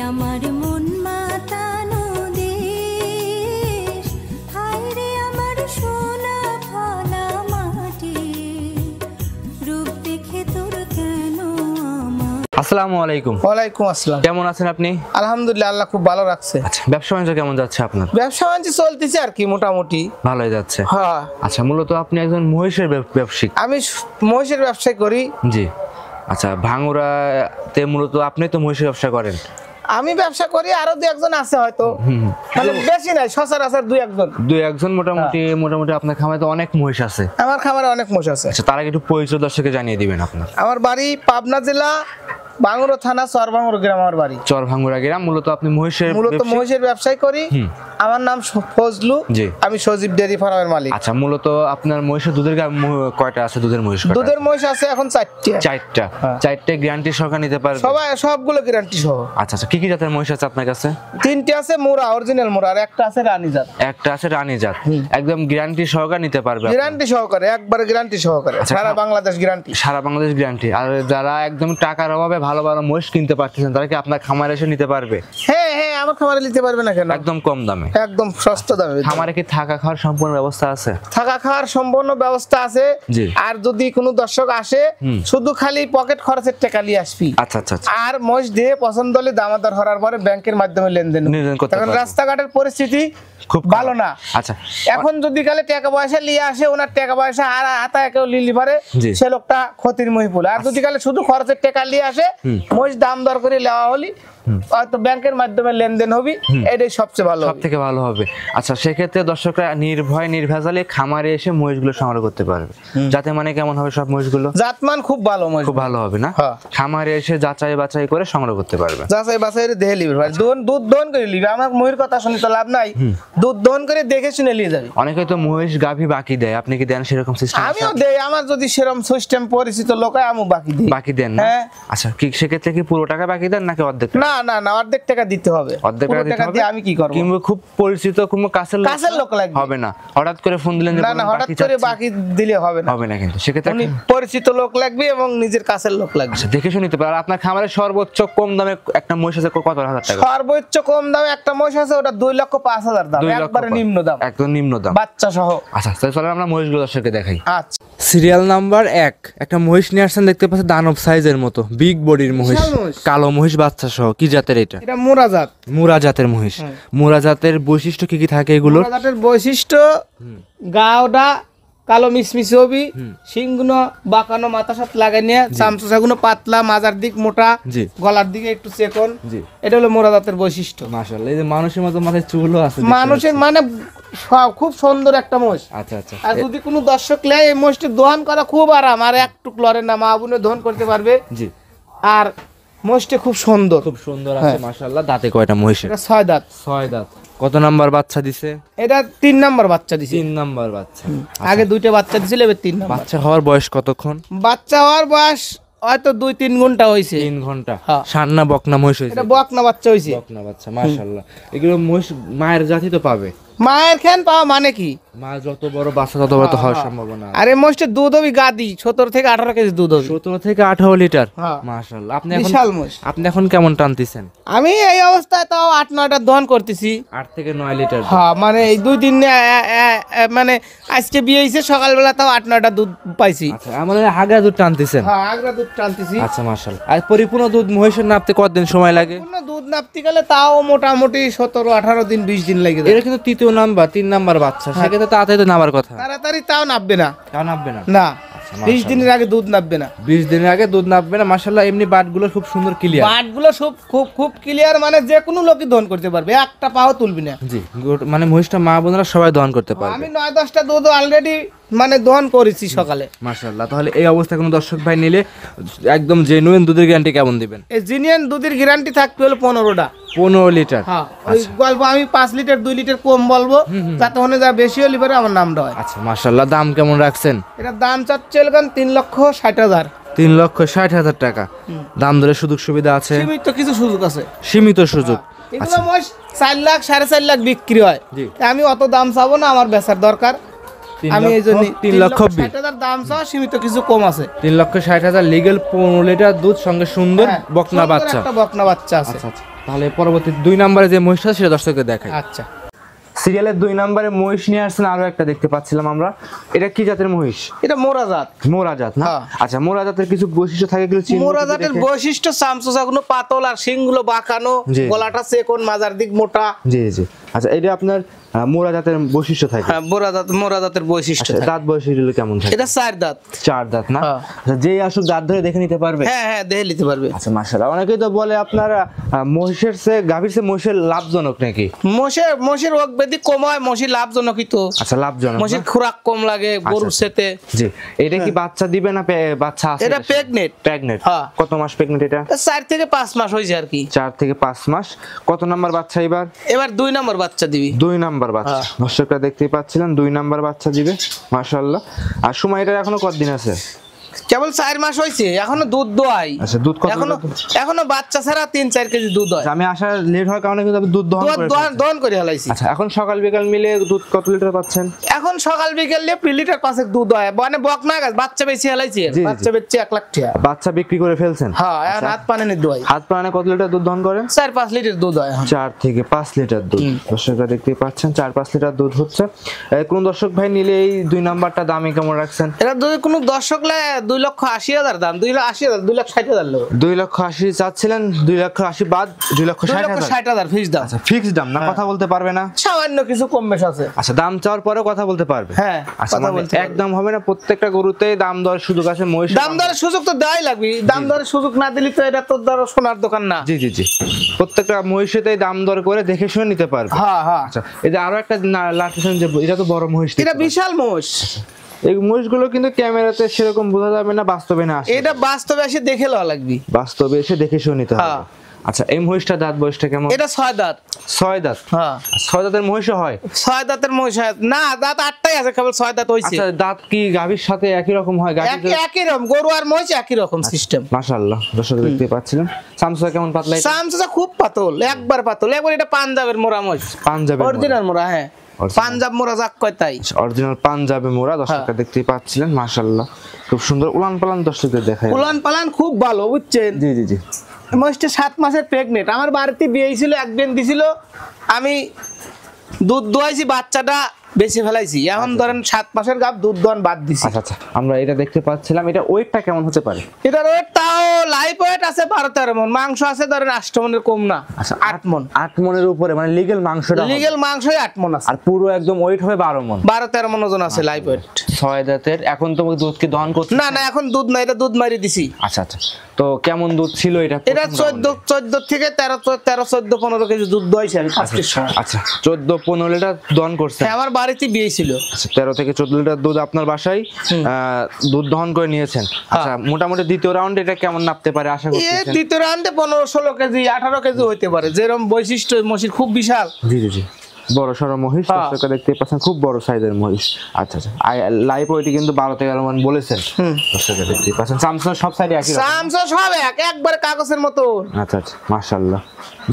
আমার মন মাতানো দেশ, হায় রে আমার সোনা ফলা মাটি, রূপ দেখে তোর কেন আমার। আসসালামু আলাইকুম। ওয়ালাইকুম আসসালাম। কেমন আছেন আপনি? আলহামদুলিল্লাহ, আল্লাহ খুব ভালো রাখছে। আচ্ছা, ব্যবসা বাণিজ্য কেমন যাচ্ছে আপনার? ব্যবসা বাণিজ্য চলতেছে আর কি, মোটামুটি ভালোই যাচ্ছে। হ্যাঁ। আচ্ছা, মূলত আপনি একজন মহিষের ব্যবসায়ী? আমি মহিষের ব্যবসায় করি। জি। আচ্ছা, ভাঙ্গুড়াতে মূলত আপনি তো মহিষের ব্যবসা করেন? আমি ব্যবসা করি, আরো দু একজন আছে হয়তো, মানে বেশি নাই, সচরাচর দুই একজন মোটামুটি আপনার খামারে তো অনেক মহিষ আছে। আমার খামারে অনেক মহিষ আছে। আচ্ছা, তার আগে একটু পরিচয় দর্শককে জানিয়ে দিবেন আপনার। আমার বাড়ি পাবনা জেলা ভাঙ্গুড়া থানা চরভাঙ্গুড়া গ্রাম আমার বাড়ি। চরভাঙ্গুড়া গ্রাম। মূলত আপনি মহিষের ব্যবসায় করি। আমার নাম ফজলু। জি। আমি সজীব ডেয়ারি ফার্মের মালিক। আচ্ছা, মূলত আপনার মহিষের দুধের কয়টা আছে? দুধের মহিষ আছে এখন চারটা। চারটে গ্যারান্টি সহকারে নিতে পারবে? সবগুলো গ্যারান্টি সহ। আচ্ছা, কি কি জাতের মহিষ আছে আপনার কাছে? তিনটে আছে মোরা, অরিজিনাল মোরা, আর একটা আছে রানী জাত। একদম গ্যারান্টি সহকারে নিতে পারবে? গ্যারান্টি সহকারে, একবারে গ্যারান্টি সহকারে। সারা বাংলাদেশ গ্যারান্টি। আর যারা একদম টাকার অভাবে ভালো ভালো মহিষ কিনতে পারতেছেন, তারা কি আপনার খামারে এসে নিতে পারবে? হ্যাঁ, আমার খামারে নিতে পারবে না কেন? একদম কম দামে, একদম সস্তা দামে। খামারে কি থাকা খাওয়ার সম্পূর্ণ ব্যবস্থা আছে? থাকা খাওয়ার সম্পূর্ণ ব্যবস্থা আছে। আর যদি কোনো দর্শক আসে, শুধু খালি পকেট খরচের টাকা নিয়ে আসবি। আচ্ছা। আর মহিষ দিয়ে পছন্দ হলে দামাদার হওয়ার পরে ব্যাংকের মাধ্যমে লেনদেন করতে পারবে। রাস্তাঘাটের পরিস্থিতি খুব ভালো না। আচ্ছা, এখন যদি কালে টাকা পয়সা নিয়ে আসে, ওনার টাকা পয়সা আর হাতা কেউ লিলি পারে, সে লোকটা ক্ষতির মহিপুল। আর যদি কালে শুধু খরচের টাকা নিয়ে আসে, মহিষ দাম দর করে নেওয়া হলি, হয়তো ব্যাংকের মাধ্যমে লেনদেন হবি, এটাই সবচেয়ে ভালো, সবথেকে ভালো হবে। আচ্ছা, সেক্ষেত্রে দর্শকরা নির্ভেজালে খামারে এসে মহিষগুলো সংগ্রহ করতে পারবে। যাতে মানে কেমন হবে? সব মহিষগুলো জাতমান খুব ভালো হবে না? খামারে এসে যাচাই বাছাই করে সংগ্রহ করতে পারবে। যাচাই বাছাই করে দেখে লিবে ভাই, দুধ দহন করে লিবে। আমার মহির কথা শুনে তো লাভ নাই, দুধ দহন করে দেখে শুনে নিয়ে যাবে। অনেকে তো মহিষ গাভী বাকি দেয়, আপনি কি দেন সেরকম সিস্টেম? আমিও দেই, আমার যদি সেরকম সিস্টেম পরিচিত লোক হয়, আমি বাকি দেন না? আচ্ছা, কি সেক্ষেত্রে কি পুরো টাকা বাকি দেন নাকি অর্ধেক? না, অর্ধেক টাকা দিতে হবে। অর্ধেক টাকা দিয়ে আমি কি করব? কিংবা খুব পরিচিত কিংবা কাছের লোক লাগবে? হবে না, হঠাৎ করে ফোন দিলেন? না, হঠাৎ করে বাকি দিলে হবে না। কিন্তু সেক্ষেত্রে পরিচিত লোক লাগবে এবং নিজের কাছের লোক লাগবে। আচ্ছা, দেখে শুনে নিতে পারেন। আপনার খামারে সর্বোচ্চ কম দামে একটা মহিষ আছে কত হাজার টাকা? সর্বোচ্চ কম দামে একটা মহিষ আছে, ওটা 2,05,000 দাম, একবারে নিম্ন দাম, একদম নিম্ন দাম, বাচ্চা সহ। আচ্ছা, তাহলে চলেন আমরা মহিষগুলো দর্শককে দেখাই। আচ্ছা, সিরিয়াল নাম্বার 1 একটা মহিষ নিয়ে আসছেন, দেখতে পাচ্ছেন দানব সাইজের মতো, বিগ বডির মহিষ, কালো মহিষ বাচ্চা সহ। কি জাতের এটা? এটা মুরা জাতের মহিষ। মুরা জাতের বৈশিষ্ট্য কি কি থাকে এগুলো? মুরা জাতের বৈশিষ্ট্য, গাওডা কালো মিসমিসি হবি, শিংগুলো বাঁকানো, মাথা সাথে লাগাই নিয়ে, চামচুচাগুলো পাতলা, মাজার দিক মোটা, গলার দিকে একটু চেকন। এটা হলো মোরা জাতের বৈশিষ্ট্য। মাশাআল্লাহ, এই যে মানুষের মতো মাথায় চুলও আছে, মানুষের মানে খুব সুন্দর একটা মহিষ। আচ্ছা। আর যদি কোনো দর্শক লেয়, এই মহিষটি দহন করা খুব আরাম, আর একটু লড়ে না, মা বোনে দহন করতে পারবে। আর মহিষটি খুব সুন্দর আছে মাশাআল্লাহ। দাঁতে কয়টা মহিষের? 6 দাঁত। কত নাম্বার বাচ্চা দিছে? এটা 3 নাম্বার বাচ্চা দিছে। 3 নাম্বার বাচ্চা। আগে 2টা বাচ্চা দিছিল, এবার 3 নাম্বার। বাচ্চা হওয়ার বয়স কতক্ষণ? বাচ্চা হওয়ার বয়স হয়তো 2-3 ঘন্টা হইছে। 3 ঘন্টা। সান্না বকনা মহিষ হইছে? এটা বকনা বাচ্চা হইছে। বকনা বাচ্চা, মাশাআল্লাহ। এগুলো মহিষ মায়ের জাতি তো পাবে? মায়ের খান পাওয়া মানে কি, মা যত বড় বাচ্চা তত বড় তো হওয়ার সম্ভাবনা। আরে মহিষের দুধ হবে গাদি 17 থেকে 18 কেজি দুধ হবে। 17 থেকে 18 লিটার, মাশাআল্লাহ। আপনি এখন কেমন টানতেছেন? আমি এই অবস্থায় তাও 8-9টা দহন করতেছি। 8 থেকে 9 লিটার? মানে এই 2 দিন, মানে আজকে বিয়ে হইছে, সকালবেলা তাও 8-9টা দুধ পাইছি। আচ্ছা, আমাদের আগা দুধ টানতেছেন? আগা দুধ টানতেছি। আচ্ছা, মাশাআল্লাহ। আর পরিপূর্ণ দুধ মহিষের নাপতে কতদিন সময় লাগে? পরিপূর্ণ দুধ নাপতে গেলে তাও মোটামুটি 17-18 দিন 20 দিন লাগে। এটা কিন্তু 3 নাম্বার বাচ্চা, সেক্ষেত্রে তাড়াতাড়ি তো নামার কথা। তাড়াতাড়ি তাও নামবে না। না, 20 দিনের আগে দুধ নামবে না। 20 দিনের আগে দুধ নামবে না, মাশাআল্লাহ। এমনি বাটগুলো খুব সুন্দর ক্লিয়ার। বাটগুলো সব খুব ক্লিয়ার, মানে যে কোনো লোকই দহন করতে পারবে, একটা পাও তুলবি না। মানে মহিষটা মা বোনেরা সবাই দহন করতে পারবে। আমি 9-10টা দুধ অলরেডি মানে দহন করেছি সকালে, মাশাআল্লাহ। তাহলে এই অবস্থায় কোনো দর্শক ভাই নিলে একদম জেনুইন দুধের গ্যারান্টি কেমন দিবেন? এই জেনুইন দুধের গ্যারান্টি থাকবে হলো 15টা। 15 লিটার? ওই গল্প আমি 5 লিটার 2 লিটার কম বলবো, যাতে ওখানে যা বেশি হলে পরে আমার নামটা হয়। আচ্ছা, মাশাআল্লাহ। দাম কেমন রাখছেন? এটা দাম চাচ্ছে 3,60,000। 3,60,000 টাকা। দাম ধরে সুযোগ সুবিধা আছে? সীমিত কিছু সুযোগ আছে। সীমিত সুযোগ। এগুলো মোট 4 লাখ 4.5 লাখ বিক্রি হয়। আমি অত দাম চাবো না, আমার বেচার দরকার। আমি এই জন্য 3,60,000 দাম চাও, সীমিত কিছু কম আছে। 3,60,000 লিগ্যাল 15 লিটার দুধ, সঙ্গে সুন্দর বকনা বাচ্চা। একটা বকনা বাচ্চা আছে। আচ্ছা, তাহলে পরবর্তী 2 নম্বরে যে মহিষটা সেটা দর্শকদের দেখাই। আচ্ছা, সিরিয়ালের 2 নম্বরে মহিষ নিয়ে আসছেন আরো একটা দেখতে পাচ্ছিলাম আমরা, এটা কি জাতের মহিষ? এটা মোরা জাত। মোরা জাত না? আচ্ছা, মোরা জাতের কিছু বৈশিষ্ট্য থাকে, এগুলো চিহ্ন। মোরা জাতের বৈশিষ্ট্য চামচুচাগুলো পাতল আর শিংগুলো বাঁকানো, গলাটা চেকন, মাজার দিক মোটা। জি জি। আচ্ছা, এটা আপনার মোরা জাতের বৈশিষ্ট্য থাকে। হ্যাঁ, মোরা জাতের বৈশিষ্ট্য। দাঁত বৈশিষ্ট্য কেমন থাকে? এটা 4 দাঁত। 4 দাঁত না? আচ্ছা, যেই আসুক দাঁত ধরে দেখে নিতে পারবে? হ্যাঁ হ্যাঁ, দেখে নিতে পারবে। আচ্ছা, মাশাআল্লাহ। অনেকেই তো বলে আপনার মহিষের চেয়ে গাভীর চেয়ে মহিষের লাভজনক নাকি? মহিষের রোগ ব্যাধি কম হয়, মহিষ লাভজনকই তো। আচ্ছা, লাভজনক। মহিষের খোরাক কম লাগে গরুর চেয়ে। জি। এটা কি বাচ্চা দিবে না বাচ্চা আছে? এটা প্রেগনেন্ট। হ্যাঁ। কত মাস প্রেগনেন্ট এটা? 4 থেকে 5 মাস হইছে আর কি। 4 থেকে 5 মাস। কত নাম্বার বাচ্চা এবার? এবার 2 নাম্বার বাচ্চা দিবি। 2 নাম্বার বাচ্চা। দর্শকরা দেখতেই পাচ্ছিলেন 2 নাম্বার বাচ্চা দিবে, মাশাআল্লাহ। আর সময়টা এখনো কতদিন আছে? কেবল 4 মাস হইছে, এখনো দুধ দোয়াই। আচ্ছা, দুধ কত? এখনো বাচ্চা ছাড়া 3-4 কেজি দুধ হয়। আমি আসা লেট হওয়ার কারণে কিন্তু দুধ দহন করে হালাইছি। আচ্ছা, এখন সকাল বিকাল মিলে দুধ কত লিটার পাচ্ছেন? এখন সকাল বিকাল নিয়ে 2 লিটার 5 দুধ হয়। মানে বকনা গাছ বাচ্চা বেশি হালাইছি, বাচ্চা বেচে 1 লাখ টাকা। বাচ্চা বিক্রি করে ফেলছেন? হ্যাঁ, এখন হাত পানে নি দোয়াই। হাত পানে কত লিটার দুধ দহন করেন? 4-5 লিটার দুধ হয়। 4 থেকে 5 লিটার দুধ। দর্শকরা দেখতেই পাচ্ছেন 4-5 লিটার দুধ হচ্ছে। কোন দর্শক ভাই নিলে এই 2 নাম্বারটা দামে কেমন রাখছেন? এটা যদি কোনো দর্শক লে 2,80,000 দাম, 2,80,000, 2,60,000 লোক। 2,80,000 চাচ্ছিলেন, 2,80,000 বাদ 2,60,000 ফিক্স দাম। আচ্ছা, ফিক্স দাম না? কথা বলতে পারবে না? সামান্য কিছু কম বেশ আছে। আচ্ছা, দাম চাওয়ার পরে কথা বলতে পারবে? হ্যাঁ, কথা বলতে একদম হবে না? প্রত্যেকটা গরুতেই দাম দর সুযোগ আছে। মহিষ দাম দরের সুযোগ তো দেওয়াই লাগবে। দাম দরের সুযোগ না দিলে তো এটা তো ধরো সোনার দোকান না। জি জি জি। প্রত্যেকটা মহিষেতেই দাম দর করে দেখে শুনে নিতে পারবে। হ্যাঁ হ্যাঁ। আচ্ছা, এই যে আরো একটা লাটেছেন যে এটা তো বড় মহিষ। এটা বিশাল মহিষ। এই মহিষগুলো কিন্তু ক্যামেরাতে সেরকম বোঝা যাবে না, বাস্তবে না আসে। এটা বাস্তবে এসে দেখে লওয়া লাগবে। বাস্তবে এসে দেখে শুনে নিতে হবে। আচ্ছা, এই মহিষটা দাঁত বয়সটা কেমন? এটা 6 দাঁত। 6 দাঁত? হ্যাঁ। 6 দাঁতের মহিষ হয়? 6 দাঁতের মহিষ হয় না, দাঁত 8টাই আছে, কেবল 6 দাঁত হইছে। আচ্ছা, দাঁত কি গাভীর সাথে একই রকম হয়? একই রকম, গরু আর মহিষ একই রকম সিস্টেম। মাশাআল্লাহ, দর্শক দেখতে পাচ্ছিলেন। চামচা কেমন পাতলা? চামচা খুব পাতল, একবার পাতল। একবার এটা পাঞ্জাবের মোরা মহিষ। পাঞ্জাবের অরিজিনাল মোরা। হ্যাঁ, পাঞ্জাব মোরা যাক কয় তাই। অরিজিনাল পাঞ্জাবে মোরা। দর্শকরা দেখতেই পাচ্ছিলেন, মাশাআল্লাহ খুব সুন্দর উলান পালান দর্শকদের দেখায়। উলান পালান খুব ভালো, বুঝছেন? জি জি জি। মহিষটা 7 মাসের প্রেগনেন্ট। আমার বাড়িতে বিয়ে ছিল, একদিন দিছিল, আমি দুধ দোয়াইছি, বাচ্চাটা বেশি ফেলাইছি। এখন ধরেন 7 মাসের গাব, দুধ দোয়ান বাদ দিছি। আচ্ছা আচ্ছা, আমরা এটা দেখতে পাচ্ছিলাম। এটা ওয়েটটা কেমন হতে পারে? এটার ওয়েট তাও লাইভ ওয়েট আছে 12-13 মণ। মাংস আছে ধরেন 8 মণের কম না। আচ্ছা, 8 মণ। 8 মণের উপরে, মানে লিগ্যাল মাংসটা? লিগ্যাল মাংসই 8 মণ আছে। আর পুরো একদম ওয়েট হবে 12 মণ। 12-13 মণ ওজন আছে লাইভ ওয়েট। 6 দাঁতের। এখন তো দুধ কি দহন করতে? না না, এখন দুধ না, এটা দুধ মারি দিছি। আচ্ছা আচ্ছা, তো কেমন দুধ ছিল এটা? এটা 14 থেকে 13-14-15 কেজি দুধ দইছে আমি ফার্স্টের সময়। আচ্ছা, 14-15 লিটার দহন করছে? আমার বাড়িতে বিয়ে ছিল। আচ্ছা, 13 থেকে 14 লিটার দুধ আপনার বাসায় দুধ দহন করে নিয়েছেন। আচ্ছা, মোটামুটি দ্বিতীয় রাউন্ডে এটা কেমন নাপতে পারে আশা করতেছেন? দ্বিতীয় রাউন্ডে 15-16 কেজি 18 কেজি হইতে পারে, যেরকম বৈশিষ্ট্য। মহিষ খুব বিশাল। জি জি জি। বড় সড়ো মহিষ, দর্শকরা দেখতে পাচ্ছেন, খুব বড় সাইজের মহিষ। আচ্ছা আচ্ছা, লাইভ ওয়েট কিন্তু 12-13 মণ বলেছেন। দর্শকরা দেখতে পাচ্ছেন। চামচা সব সাইডে একই রকম? চামচা সব একবার কাগজের মতো। আচ্ছা আচ্ছা, মাশাআল্লাহ।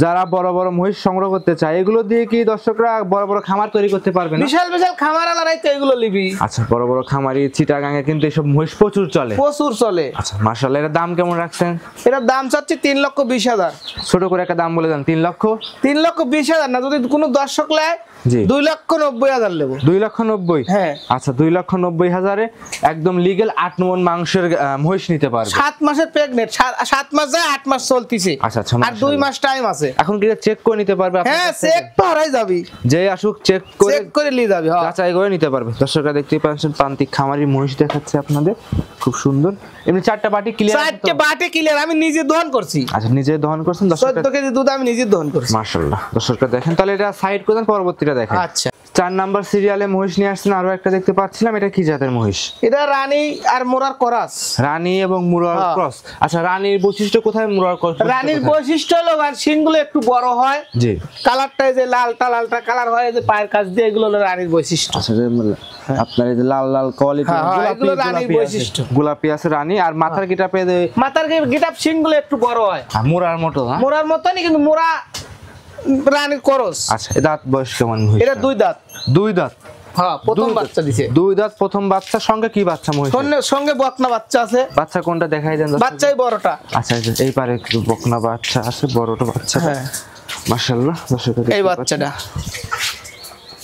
যারা বড় বড় মহিষ সংগ্রহ করতে চায়, এগুলো দিয়ে কি দর্শকরা বড় বড় খামার তৈরি করতে পারবে না? বিশাল বিশাল খামার আলারাই তো এগুলো লিবি। আচ্ছা, বড় বড় খামারি চিটাগাঙে কিন্তু এইসব মহিষ প্রচুর চলে। প্রচুর চলে। আচ্ছা, মাশাআল্লাহ। এর দাম কেমন রাখছেন? এটার দাম চাচ্ছি 3,20,000। ছোট করে একটা দাম বলে দেন। 3 লক্ষ? 3,20,000 না, যদি কোনো দর্শক নেয় 2,90,000 নেব। 2,90,000? হ্যাঁ। আচ্ছা, 2,90,000 একদম লিগ্যাল 8 মণ মাংসের মহিষ নিতে পারবে। 7 মাসের প্রেগনেন্ট, 7 মাস যায়, 8 মাস চলতিছে। আচ্ছা আচ্ছা, আর 2 মাস টাইম আছে। এখন কি চেক করে নিতে পারবে? হ্যাঁ, চেক পারাই যাবি, যে আসুক চেক করে নিয়ে যাবি, যাচাই করে নিতে পারবে। দর্শকরা দেখতেই পাচ্ছেন, প্রান্তিক খামারি মহিষ দেখাচ্ছে আপনাদের, খুব সুন্দর। এমনি 4টা বাটি ক্লিয়ার? 4টে বাটি ক্লিয়ার, আমি নিজে দহন করছি। আচ্ছা, নিজে দহন করছেন? 14 কেজি দুধ আমি নিজে দহন করছি। মাশাআল্লাহ। দর্শকরা দেখেন, তাহলে এটা সাইড করে দেন, পরবর্তীটা দেখেন। আচ্ছা, 4 নাম্বার সিরিয়ালে মহিষ নিয়ে আসছেন আরো একটা দেখতে পাচ্ছিলাম। এটা কি জাতের মহিষ? এটা রানী আর মোরার ক্রস। রানী এবং মুরার ক্রস। আচ্ছা, রানীর বৈশিষ্ট্য কোথায়, মুরার ক্রস? রানীর বৈশিষ্ট্য হলো আর শিংগুলো একটু বড় হয়। জি। কালারটা যে লালটা কালার হয়, যে পায়ের কাছ দিয়ে, এগুলো হলো রানীর বৈশিষ্ট্য। আচ্ছা, আপনার এই যে লাল লাল কোয়ালিটি এগুলো রানীর বৈশিষ্ট্য। গোলাপি আছে রানী। আর মাথার গিটাপে? মাথার গিটাপ শিংগুলো একটু বড় হয়, মুরার মতো। মুরার মতনই, কিন্তু মুরা রানীর ক্রস। আচ্ছা, দাঁত বয়স কেমন? এটা 2 দাঁত। 2 দাঁত? হ্যাঁ প্রথম বাচ্চা দিছে। 2 দাঁত প্রথম বাচ্চা, সঙ্গে কি বাচ্চা মহিষ? সঙ্গে বকনা বাচ্চা আছে। বাচ্চা কোনটা দেখাই দেন? বাচ্চাই বড়টা। আচ্ছা এই পারে একটু বকনা বাচ্চা আছে, বড়টা বাচ্চা। হ্যাঁ মাশাআল্লাহ দর্শক এই বাচ্চাটা।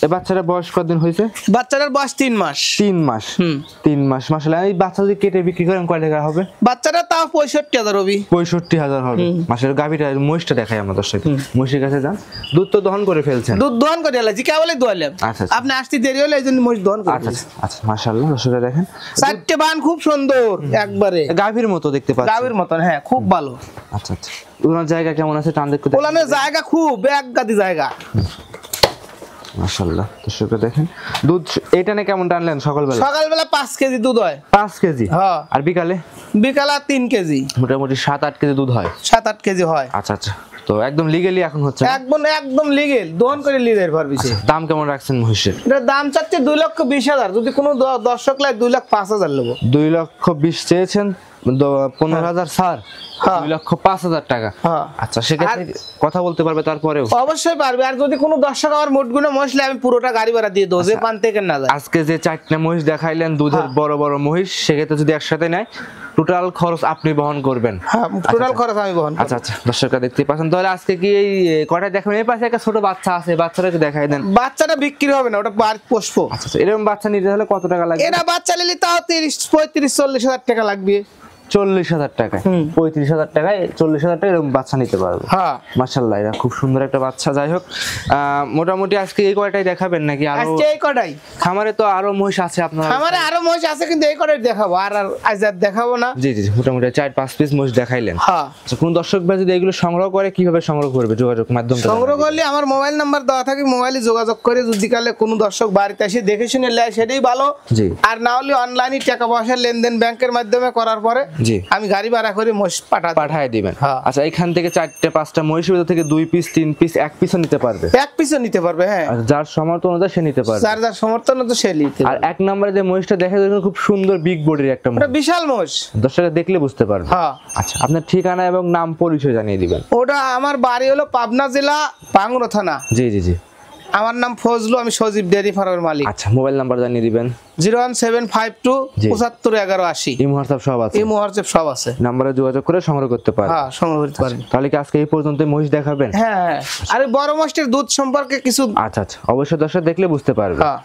এই বাচ্চাটার বয়স কতদিন হয়েছে? বাচ্চাটার বয়স 3 মাস। 3 মাস। 3 মাস মাশাআল্লাহ। এই বাচ্চা যদি কেটে বিক্রি করেন কয় টাকা হবে? বাচ্চাটা তাও 65,000 হবে। 65,000 হবে। মাশাআল্লাহ। গাভীটা মহিষটা দেখাই আমরা দর্শক। মহিষের কাছে যান। দুধ তো দহন করে ফেলছেন? দুধ দহন করে এলাছি, কেবলই দোয়ালাম। আচ্ছা আপনি আসতে দেরি হলে এইজন্য মহিষ দহন করে। আচ্ছা মাশাআল্লাহ দর্শকরা দেখেন। চারটে বান খুব সুন্দর একবারে গাভীর মতো দেখতে পাচ্ছেন। গাভীর মতন, হ্যাঁ খুব ভালো। আচ্ছা ওনার জায়গা কেমন আছে টান দেখতে? ওলানের জায়গা খুব একগাদি জায়গা। মাশাআল্লাহ দর্শকরা দেখেন। দুধ এইটানে কেমন টানলেন সকালবেলা? সকালবেলা 5 কেজি দুধ হয়। 5 কেজি? হ্যাঁ। আর বিকালে? বিকালে 3 কেজি। মোটামুটি 7-8 কেজি দুধ হয়। 7-8 কেজি হয়। আচ্ছা তো একদম লিগ্যালি এখন হচ্ছে? একদম লিগ্যাল, দহন করে লিদের পারবিছে। দাম কেমন রাখছেন মহিষের? এর দাম চাচ্ছে 2,20,000। যদি কোনো দর্শক লাই 2,05,000 নেব। 2,20,000 চেয়েছেন, 15,000 ছাড়, 2,05,000 টাকা। আচ্ছা সেক্ষেত্রে কথা বলতে পারবে তারপরেও? অবশ্যই পারবে। আর যদি কোনো দর্শক আমার মোট গুণে মহিষলে আমি পুরোটা গাড়ি ভাড়া দিয়ে দেবো, যে পান থেকে না যায়। আজকে যে 4টা মহিষ দেখাইলেন দুধের বড় বড় মহিষ, সেক্ষেত্রে যদি একসাথে নেয় টোটাল খরচ আপনি বহন করবেন? হ্যাঁ টোটাল খরচ আমি বহন করব। আচ্ছা দর্শকরা দেখতে পাচ্ছেন। তাহলে আজকে কি এই কয়টা দেখাবেন? এই পাশে একটা ছোট বাচ্চা আছে, বাচ্চাটা একটু দেখাই দেন। বাচ্চাটা বিক্রি হবে না, ওটা বাড়ি পোষবো। আচ্ছা এরকম বাচ্চা নিতে হলে কত টাকা লাগবে? এটা বাচ্চা নিলে তাও 35-40 টাকা লাগবে। 40,000 টাকা? 35,000 টাকায় 40,000 টাকা এরকম বাচ্চা নিতে পারবে। হ্যাঁ মাশাআল্লাহ, এটা খুব সুন্দর একটা বাচ্চা। যাই হোক মোটামুটি আজকে এই কয়টাই দেখাবেন নাকি আরো? আজকে এই কয়টাই। খামারে তো আরো মহিষ আছে আপনার? খামারে আরো মহিষ আছে কিন্তু এই কয়টাই দেখাবো, আর আজ আর দেখাবো না। জি মোটামুটি 4-5 পিস মহিষ দেখাইলেন। হ্যাঁ আচ্ছা কোন দর্শক ভাই যদি এগুলো সংগ্রহ করে কিভাবে সংগ্রহ করবে? যোগাযোগ মাধ্যম সংগ্রহ করলে আমার মোবাইল নাম্বার দেওয়া থাকে, মোবাইলে যোগাযোগ করে যদি কালে কোনো দর্শক বাড়িতে এসে দেখে শুনে নেয় সেটাই ভালো। জি আর না হলে অনলাইনে টাকা পয়সা লেনদেন ব্যাংকের মাধ্যমে করার পরে জি আমি গাড়ি ভাড়া করে মহিষ পাঠায় দিবেন। আচ্ছা এখান থেকে 4-5টা মহিষের ভিতর থেকে 2 পিস 3 পিস 1 পিসও নিতে পারবে? 1 পিসও নিতে পারবে। হ্যাঁ যার সমর্থন অনুযায়ী সে নিতে পারবে। যার সমর্থন অনুযায়ী সে নিতে পারবে। আর 1 নম্বরে যে মহিষটা দেখা যায় খুব সুন্দর বিগ বডির একটা মহিষ, বিশাল মহিষ, দর্শকরা দেখলে বুঝতে পারবে। হ্যাঁ আচ্ছা আপনার ঠিকানা এবং নাম পরিচয় জানিয়ে দিবেন। ওটা আমার বাড়ি হলো পাবনা জেলা পাঙ্গুরা থানা। জি আমার নাম ফজলু, আমি সজীব ডেয়ারি ফার্মের মালিক। আচ্ছা মোবাইল নাম্বার জানিয়ে দিবেন। 01752 75 80। এই হোয়াটসঅ্যাপ সব আছে? এই হোয়াটসঅ্যাপ সব আছে। নম্বরে যোগাযোগ করে সংগ্রহ করতে পারেন। হ্যাঁ সংগ্রহ করতে পারেন। তাহলে কি আজকে এই পর্যন্ত মহিষ দেখাবেন? হ্যাঁ আরে বড় মহিষের দুধ সম্পর্কে কিছু। আচ্ছা অবশ্যই দর্শক দেখলে বুঝতে পারবে। হ্যাঁ